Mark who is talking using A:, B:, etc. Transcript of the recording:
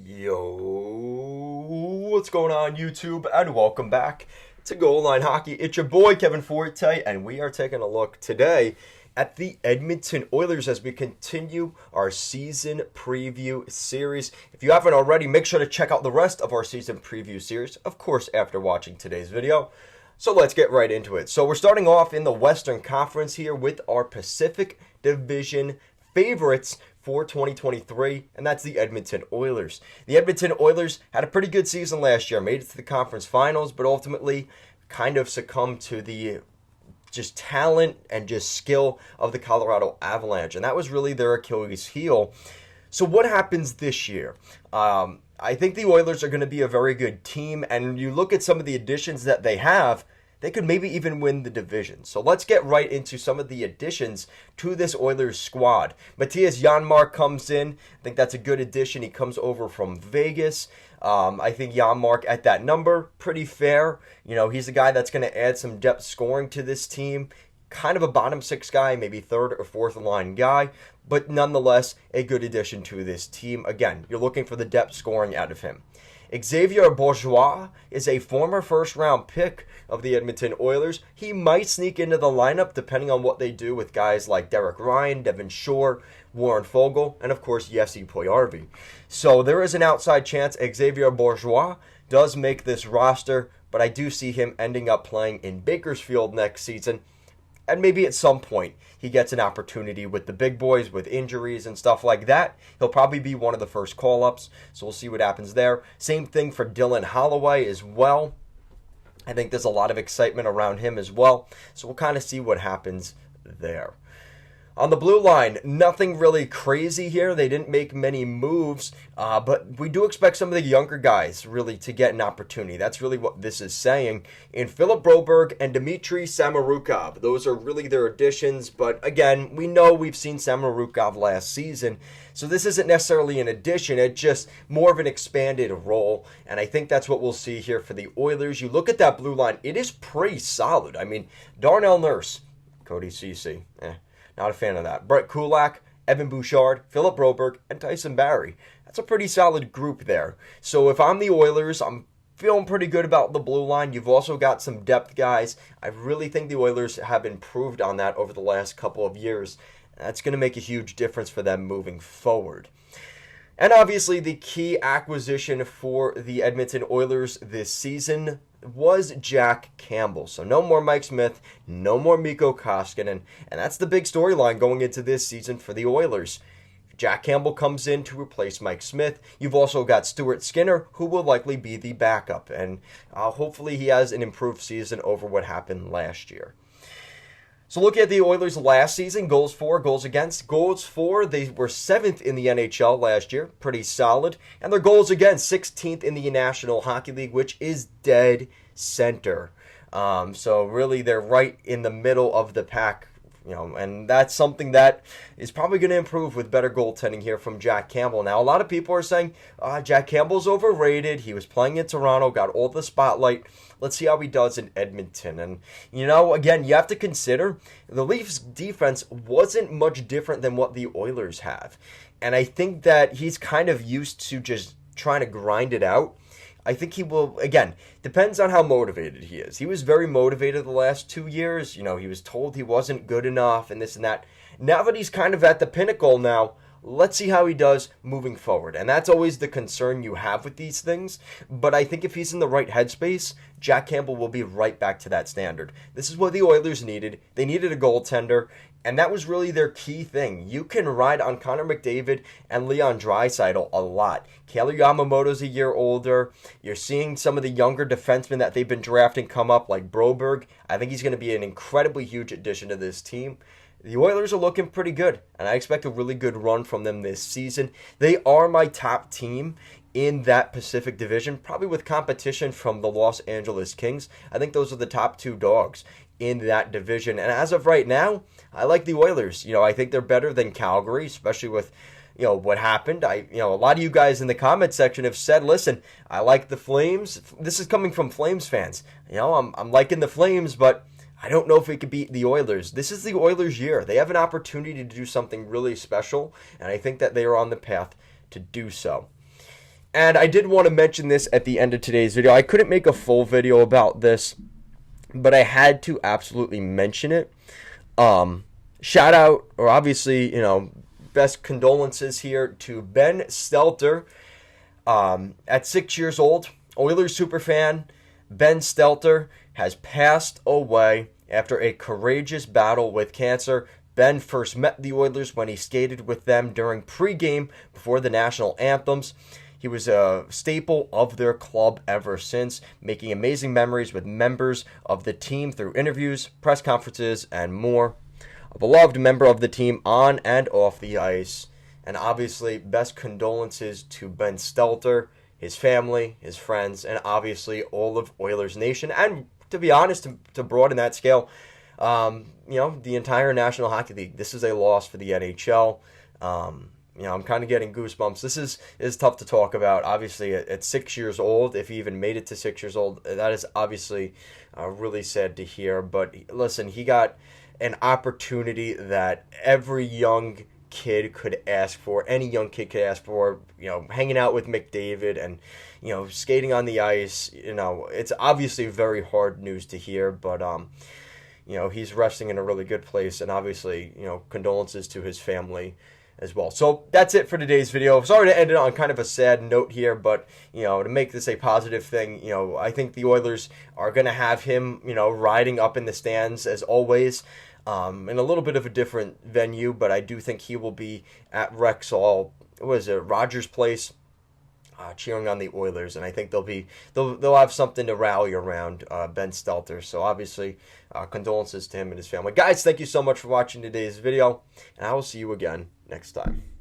A: Yo, what's going on YouTube? And welcome back to Goal Line Hockey. It's your boy Kevin Forte, and we are taking a look today at the Edmonton Oilers as we continue our season preview series. If you haven't already, make sure to check out the rest of our season preview series, of course, after watching today's video. So let's get right into it. So we're starting off in the Western Conference here with our Pacific Division favorites for 2023, and that's the Edmonton Oilers. The Edmonton Oilers had a pretty good season last year, made it to the conference finals, but ultimately kind of succumbed to the just talent and just skill of the Colorado Avalanche, and that was really their Achilles heel. So what happens this year? I think the Oilers are going to be a very good team, and you look at some of the additions that they have, they could maybe even win the division. So let's get right into some of the additions to this Oilers squad. Matthias Janmark comes in. I think that's a good addition. He comes over from Vegas. I think Janmark at that number, pretty fair. You know, he's a guy that's going to add some depth scoring to this team. Kind of a bottom six guy, maybe third or fourth line guy, but nonetheless a good addition to this team. Again, you're looking for the depth scoring out of him. Xavier Bourgeois is a former first-round pick of the Edmonton Oilers. He might sneak into the lineup depending on what they do with guys like Derek Ryan, Devin Shore, Warren Foegele, and of course Jesse Puljujarvi. So there is an outside chance Xavier Bourgeois does make this roster, but I do see him ending up playing in Bakersfield next season. And maybe at some point he gets an opportunity with the big boys with injuries and stuff like that. He'll probably be one of the first call-ups, so we'll see what happens there. Same thing for Dylan Holloway as well. I think there's a lot of excitement around him as well, so we'll kind of see what happens there. On the blue line, nothing really crazy here. They didn't make many moves, but we do expect some of the younger guys really to get an opportunity. That's really what this is saying. In Philip Broberg and Dmitry Samorukov, those are really their additions, but again, we know we've seen Samorukov last season, so this isn't necessarily an addition. It's just more of an expanded role, and I think that's what we'll see here for the Oilers. You look at that blue line, it is pretty solid. I mean, Darnell Nurse, Cody Ceci, not a fan of that. Brett Kulak, Evan Bouchard, Philip Broberg, and Tyson Barrie. That's a pretty solid group there. So if I'm the Oilers, I'm feeling pretty good about the blue line. You've also got some depth guys. I really think the Oilers have improved on that over the last couple of years. That's going to make a huge difference for them moving forward. And obviously the key acquisition for the Edmonton Oilers this season was Jack Campbell. So no more Mike Smith, no more Mikko Koskinen, and that's the big storyline going into this season for the Oilers. Jack Campbell comes in to replace Mike Smith. You've also got Stuart Skinner, who will likely be the backup, and hopefully he has an improved season over what happened last year. So looking at the Oilers last season, goals for, goals against. Goals for, they were 7th in the NHL last year, pretty solid. And their goals against, 16th in the National Hockey League, which is dead center. So really they're right in the middle of the pack, and that's something that is probably going to improve with better goaltending here from Jack Campbell. Now, a lot of people are saying, Jack Campbell's overrated. He was playing in Toronto, got all the spotlight. Let's see how he does in Edmonton. And, again, you have to consider the Leafs' defense wasn't much different than what the Oilers have. And I think that he's kind of used to just trying to grind it out. I think he will, again, depends on how motivated he is. He was very motivated the last 2 years. He was told he wasn't good enough and this and that. Now that he's kind of at the pinnacle now, let's see how he does moving forward. And that's always the concern you have with these things. But I think if he's in the right headspace, Jack Campbell will be right back to that standard. This is what the Oilers needed. They needed a goaltender, and that was really their key thing. You can ride on Connor McDavid and Leon Draisaitl a lot. Kailer Yamamoto's a year older. You're seeing some of the younger defensemen that they've been drafting come up, like Broberg. I think he's going to be an incredibly huge addition to this team. The Oilers are looking pretty good, and I expect a really good run from them this season. They are my top team in that Pacific Division, probably with competition from the Los Angeles Kings. I think those are the top two dogs in that division. And as of right now, I like the Oilers. I think they're better than Calgary, especially with what happened. A lot of you guys in the comment section have said, listen, I like the Flames. This is coming from Flames fans. I'm liking the Flames, but I don't know if we could beat the Oilers. This is the Oilers' year. They have an opportunity to do something really special, and I think that they are on the path to do so. And I did want to mention this at the end of today's video. I couldn't make a full video about this, but I had to absolutely mention it. Shout out, or obviously, best condolences here to Ben Stelter. At 6 years old, Oilers superfan Ben Stelter has passed away after a courageous battle with cancer. Ben first met the Oilers when he skated with them during pregame before the national anthems. He was a staple of their club ever since, making amazing memories with members of the team through interviews, press conferences, and more. A beloved member of the team on and off the ice. And obviously, best condolences to Ben Stelter, his family, his friends, and obviously all of Oilers Nation. And to be honest, to broaden that scale, the entire National Hockey League. This is a loss for the NHL. I'm kind of getting goosebumps. This is tough to talk about. Obviously, at 6 years old, if he even made it to 6 years old, that is obviously really sad to hear. But listen, he got an opportunity that every young kid could ask for. Any young kid could ask for. Hanging out with McDavid and skating on the ice. It's obviously very hard news to hear, but he's resting in a really good place, and obviously condolences to his family as well. So that's it for today's video. Sorry to end it on kind of a sad note here, but to make this a positive thing, I think the Oilers are going to have him riding up in the stands as always, in a little bit of a different venue, but I do think he will be at Rexall, Rogers Place, cheering on the Oilers, and I think they'll have something to rally around Ben Stelter. So obviously, condolences to him and his family. Guys, thank you so much for watching today's video, and I will see you again next time.